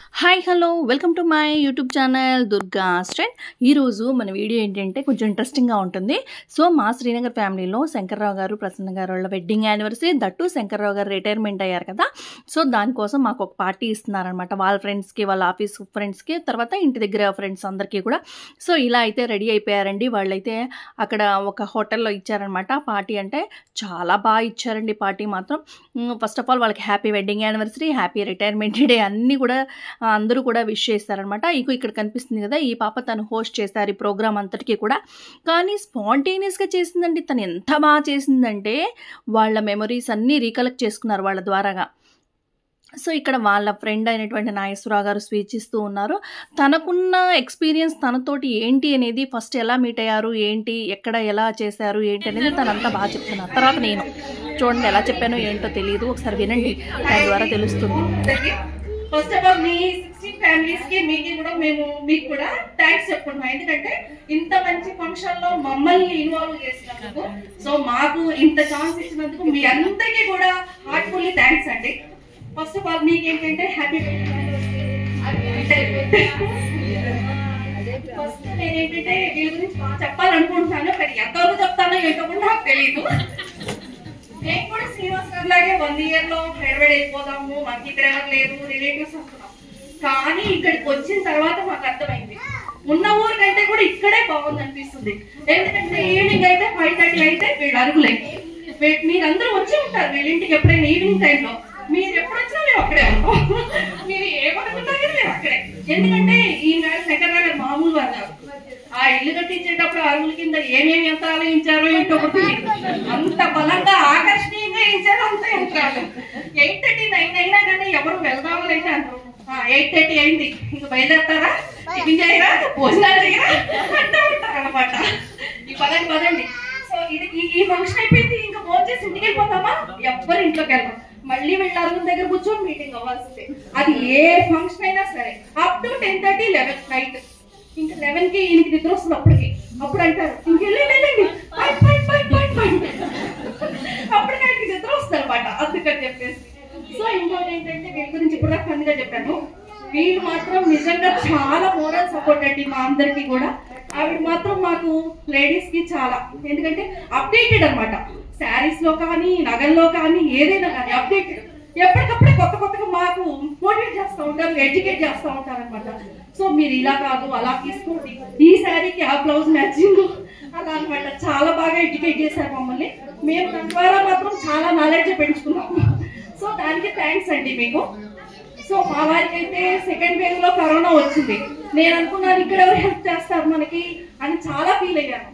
Hi hello welcome to my YouTube channel Durga స్ట్రెంట్. ఈరోజు మన వీడియో ఏంటంటే కొంచెం ఇంట్రెస్టింగ్గా ఉంటుంది. సో మా శ్రీనగర్ ఫ్యామిలీలో శంకర్రావు గారు ప్రసన్న గారు వాళ్ళ వెడ్డింగ్ యానివర్సరీ, దట్టు శంకర్రావు గారు రిటైర్మెంట్ అయ్యారు కదా. సో దానికోసం మాకు ఒక పార్టీ ఇస్తున్నారనమాట, వాళ్ళ ఫ్రెండ్స్కి, వాళ్ళ ఆఫీస్ ఫ్రెండ్స్కి, తర్వాత ఇంటి దగ్గర ఫ్రెండ్స్ అందరికీ కూడా. సో ఇలా అయితే రెడీ అయిపోయారండి. వాళ్ళైతే అక్కడ ఒక హోటల్లో ఇచ్చారనమాట పార్టీ. అంటే చాలా బాగా ఇచ్చారండి పార్టీ మాత్రం. ఫస్ట్ ఆఫ్ ఆల్ వాళ్ళకి happy wedding anniversary, happy retirement day అన్నీ కూడా అందరూ కూడా విష్ చేస్తారనమాట. ఇక్కడ కనిపిస్తుంది కదా, ఈ పాప తను హోస్ట్ చేస్తారు ఈ ప్రోగ్రామ్ అంతటికీ కూడా. కానీ స్పాంటేనియస్గా చేసిందండి. తను ఎంత బాగా చేసిందంటే వాళ్ళ మెమరీస్ అన్నీ రీకలెక్ట్ చేసుకున్నారు వాళ్ళ ద్వారాగా. సో ఇక్కడ వాళ్ళ ఫ్రెండ్ అయినటువంటి నాగేశ్వరరావు గారు స్పీచ్ ఇస్తూ ఉన్నారు. తనకున్న ఎక్స్పీరియన్స్ తనతోటి ఏంటి అనేది, ఫస్ట్ ఎలా మీట్ అయ్యారు, ఏంటి, ఎక్కడ ఎలా చేశారు, ఏంటి అనేది తనంతా బాగా చెప్తున్నారు. తర్వాత నేను చూడండి ఎలా చెప్పానో ఏంటో తెలియదు, ఒకసారి వినండి, దాని ద్వారా తెలుస్తుంది. First of all me 16 families కి మీకు కూడా థ్యాంక్స్ చెప్పుకుంటున్నాం. ఎందుకంటే ఇంత మంచి ఫంక్షన్ లో మమ్మల్ని ఇన్వాల్వ్ చేసినందుకు, సో మాకు ఇంత ఛాన్స్ ఇచ్చినందుకు మీ అందరికీ కూడా హార్ట్ఫుల్లీ థ్యాంక్స్ అండి. ఫస్ట్ ఆఫ్ ఆల్ మీకు ఏంటంటే హ్యాపీ ఫస్ట్ నేనేంటంటే వీళ్ళ గురించి చెప్పాలనుకుంటున్నాను, కానీ ఎంతవరకు చెప్తానో ఏంటో కూడా నాకు తెలియదు. నేను కూడా శ్రీనివాస్ గారు లాగే 1 year లో హైదరాబాద్ వెళ్ళిపోదాము, మాకు ఇక్కడ ఎవరు లేరు, రిలేటివ్స్ అనుకున్నాం. కానీ ఇక్కడికి వచ్చిన తర్వాత మాకు అర్థమైంది, ఉన్న ఊరు కంటే కూడా ఇక్కడే బాగుంది అనిపిస్తుంది. ఎందుకంటే ఈవినింగ్ అయితే 5:30 అయితే వీళ్ళు అరుగులే. మీరందరూ వచ్చి ఉంటారు వీళ్ళింటికి ఎప్పుడైనా ఈవినింగ్ టైంలో. మీరు ఎప్పుడు వచ్చినా మేము అక్కడే ఉంటాం. మీరు ఏమనుకున్నా కానీ మేము అక్కడే. ఎందుకంటే ఈ శంకర్రావు గారు మామూలు వాళ్ళు. ఆ ఇల్లు కట్టించేటప్పుడు అరుగుల కింద ఏమేమి యంత్రాలు ఇచ్చారో ఏంటో అంత బలంగా ఆకర్షణీయంగా ఇచ్చారు. అంత యంత్రాలు 8:30, 9 అయినా కానీ ఎవరు వెళ్దామని అయితే అంటారు. 8:30 అయింది, ఇంక బయలుదేరతారా, టిఫిన్ చేయరా, భోజనాలు చేయరా అంటూ ఉంటారు అనమాట. ఈ పదండి. సో ఇది ఈ ఫంక్షన్ అయిపోయింది, ఇంకా ఫోన్ చేసి ఇంటికి వెళ్ళిపోతామా, ఎవ్వరు ఇంట్లోకి వెళ్తాం. మళ్ళీ వీళ్ళ అరుగుల దగ్గర కూర్చొని మీటింగ్ అవ్వాల్సిందే. అది ఏ ఫంక్షన్ అయినా సరే అప్ టు 10:30, 11 నైట్. ఇంకా 11కి ఈయనకి నిద్ర వస్తుంది. అప్పుడు అంటారు ఇంకెళ్ళండి, అప్పటికి ఆయనకి నిద్ర వస్తుంది అనమాట. అందుకని చెప్పేసి. సో ఇంకోటి ఏంటంటే వీళ్ళ గురించి ఇప్పుడు ఫన్గా చెప్పాను, వీళ్ళు మాత్రం నిజంగా చాలా మోరల్ సపోర్ట్ అండి మా అందరికి కూడా. ఆవిడ మాత్రం మాకు లేడీస్ కి చాలా, ఎందుకంటే అప్డేటెడ్ అనమాట. శారీస్ లో కానీ, నగల్లో కానీ, ఏదైనా కానీ అప్డేటెడ్. ఎప్పటికప్పుడే కొత్తగా మాకు మోటివేట్ చేస్తూ ఉంటారు, ఎడ్యుకేట్ చేస్తూ ఉంటారు అనమాట. సో మీరు ఇలా కాదు, అలా తీసుకోండి, ఈ శారీకి ఆ బ్లౌజ్ మ్యాచింగ్, అలా అనమాట. చాలా బాగా ఎడ్యుకేట్ చేశారు మమ్మల్ని. మేము దాని ద్వారా మాత్రం చాలా నాలెడ్జ్ పెంచుకున్నాం. సో దానికి థ్యాంక్స్ అండి మీకు. సో మా వారికి అయితే సెకండ్ వేవ్ లో కరోనా వచ్చింది. నేను అనుకున్నాను ఇక్కడ ఎవరు హెల్ప్ చేస్తారు మనకి అని చాలా ఫీల్ అయ్యాను.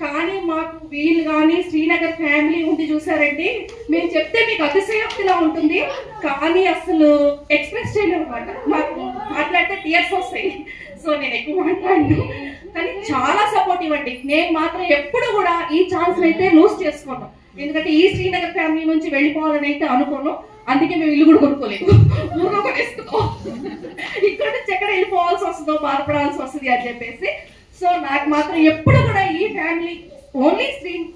కానీ మాకు వీళ్ళు కానీ శ్రీనగర్ ఫ్యామిలీ ఉంది చూసారండి, మేము చెప్తే మీకు అతిశయోక్తిలా ఉంటుంది, కానీ అసలు ఎక్స్ప్రెస్ చేయలేము అనమాట. మాకు మాట్లాడితే టీయర్స్ వస్తాయి. సో నేను ఎక్కువ మాట్లాడను, కానీ చాలా సపోర్టివ్ అండి. నేను మాత్రం ఎప్పుడు కూడా ఈ ఛాన్స్ అయితే లూజ్ చేసుకోను. ఎందుకంటే ఈ శ్రీనగర్ ఫ్యామిలీ నుంచి వెళ్ళిపోవాలని అయితే అనుకోను. అందుకే మేము ఇల్లు కూడా కొనుక్కోలేదు, ఊరు కొనేసుకో, ఇక్కడ నుంచి ఎక్కడ వెళ్ళిపోవాల్సి వస్తుందో, బాధపడాల్సి వస్తుంది అని చెప్పేసి. సో నాకు మాత్రం ఎప్పుడు కూడా ఈ ఫ్యామిలీ, ఓన్లీ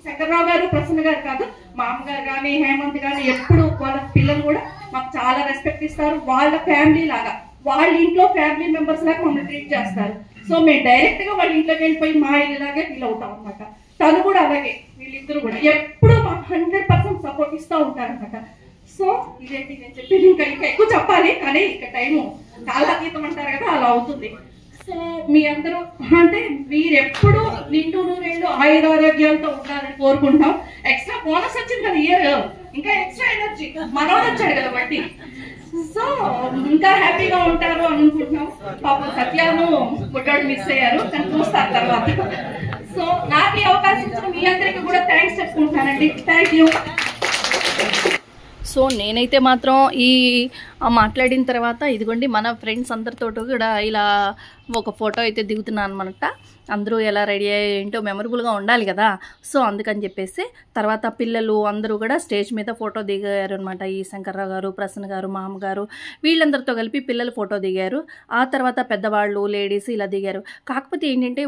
శంకర్రావు గారు, ప్రసన్న గారు కాదు, మా అమ్మగారు కానీ, హేమంత్ కానీ, ఎప్పుడు వాళ్ళ పిల్లలు కూడా మాకు చాలా రెస్పెక్ట్ ఇస్తారు. వాళ్ళ ఫ్యామిలీ లాగా, వాళ్ళ ఇంట్లో ఫ్యామిలీ మెంబర్స్ లాగా మమ్మల్ని ట్రీట్ చేస్తారు. సో మేము డైరెక్ట్ గా వాళ్ళ ఇంట్లోకి వెళ్ళిపోయి మా ఇల్లులాగే ఫీల్ అవుతాం అనమాట. తను కూడా అలాగే, వీళ్ళిద్దరు కూడా ఎప్పుడు మాకు 100% సపోర్ట్ ఇస్తూ ఉంటారనమాట. సో ఇదేంటి నేను చెప్పేది, ఇంకా ఎక్కువ చెప్పాలి, కానీ ఇక టైము కాలాతీతం అంటారు కదా, అలా అవుతుంది. సో మీ అందరూ అంటే మీరెప్పుడు నిండు నూరేళ్ళు ఆయురారోగ్యాలతో ఉండాలని కోరుకుంటాం. ఎక్స్ట్రా బోనస్ వచ్చింది కదా ఇయర్, ఇంకా ఎక్స్ట్రా ఎనర్జీ మనోడు వచ్చాడు కదా బట్టి. సో ఇంకా హ్యాపీగా ఉంటారు అనుకుంటున్నాం. పాపం సత్యాను గుడ్డాడు మిస్ అయ్యారు, కానీ చూస్తారు తర్వాత. సో నాకు ఈ అవకాశం ఇచ్చిన మీ అందరికీ కూడా థ్యాంక్స్ చెప్పుకుంటున్నానండి. Thank you. సో నేనైతే మాత్రం ఈ మాట్లాడిన తర్వాత ఇదిగోండి మన ఫ్రెండ్స్ అందరితో కూడా ఇలా ఒక ఫోటో అయితే దిగుతున్నాను అనమాట. అందరూ ఎలా రెడీ అయ్యి ఏంటో మెమరబుల్గా ఉండాలి కదా. సో అందుకని చెప్పేసి తర్వాత పిల్లలు అందరూ కూడా స్టేజ్ మీద ఫోటో దిగారు అనమాట. ఈ శంకర్రావు గారు, ప్రసన్న గారు, మా అమ్మగారు వీళ్ళందరితో కలిపి పిల్లలు ఫోటో దిగారు. ఆ తర్వాత పెద్దవాళ్ళు, లేడీస్ ఇలా దిగారు. కాకపోతే ఏంటంటే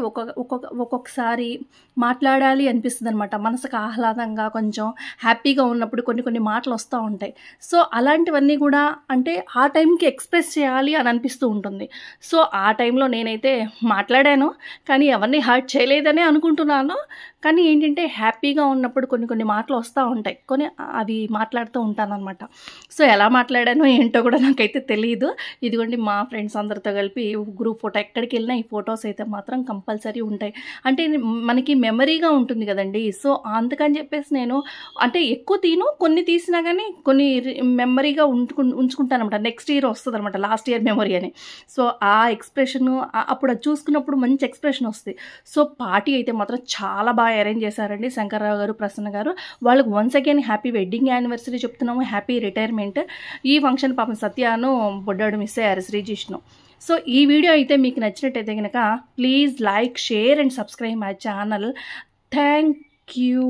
ఒక్కొక్కసారి మాట్లాడాలి అనిపిస్తుంది అనమాట. మనసుకు ఆహ్లాదంగా కొంచెం హ్యాపీగా ఉన్నప్పుడు కొన్ని మాటలు వస్తూ ఉంటాయి. సో అలాంటివన్నీ కూడా అంటే ఆ టైంకి ఎక్స్ప్రెస్ చేయాలి అని అనిపిస్తూ ఉంటుంది. సో ఆ టైంలో నేనైతే మాట్లాడాను, కానీ ఎవరిని హర్ట్ చేయలేదనే అనుకుంటున్నాను. కానీ ఏంటంటే హ్యాపీగా ఉన్నప్పుడు కొన్ని మాటలు వస్తూ ఉంటాయి, అవి మాట్లాడుతూ ఉంటానన్నమాట. సో ఎలా మాట్లాడానో ఏంటో కూడా నాకైతే తెలియదు. ఇదిగోండి మా ఫ్రెండ్స్ అందరితో కలిపి గ్రూప్ ఫోటో, ఎక్కడికి వెళ్ళినా ఈ ఫొటోస్ అయితే మాత్రం కంపల్సరీ ఉంటాయి. అంటే మనకి మెమరీగా ఉంటుంది కదండి. సో అందుకని చెప్పేసి నేను అంటే ఎక్కువ కొన్ని తీసినా కానీ కొన్ని మెమరీగా ఉంచుకుంటాను అనమాట. నెక్స్ట్ ఇయర్ వస్తుంది అనమాట, లాస్ట్ ఇయర్ మెమరీ అని. సో ఆ ఎక్స్ప్రెషన్ అప్పుడు అది చూసుకున్నప్పుడు మంచి ఎక్స్ప్రెషన్ వస్తుంది. సో పార్టీ అయితే మాత్రం చాలా బాగా అరేంజ్ చేశారండి శంకర్రావు గారు, ప్రసన్న గారు. వాళ్ళకి once again happy wedding anniversary చెప్తున్నాము, హ్యాపీ రిటైర్మెంట్. ఈ ఫంక్షన్ పాపం సత్యాను బొడ్డాడు మిస్ అయ్యారు, శ్రీజిష్ణు. సో ఈ వీడియో అయితే మీకు నచ్చినట్టయితే కనుక please like, share and subscribe my channel. Thank you.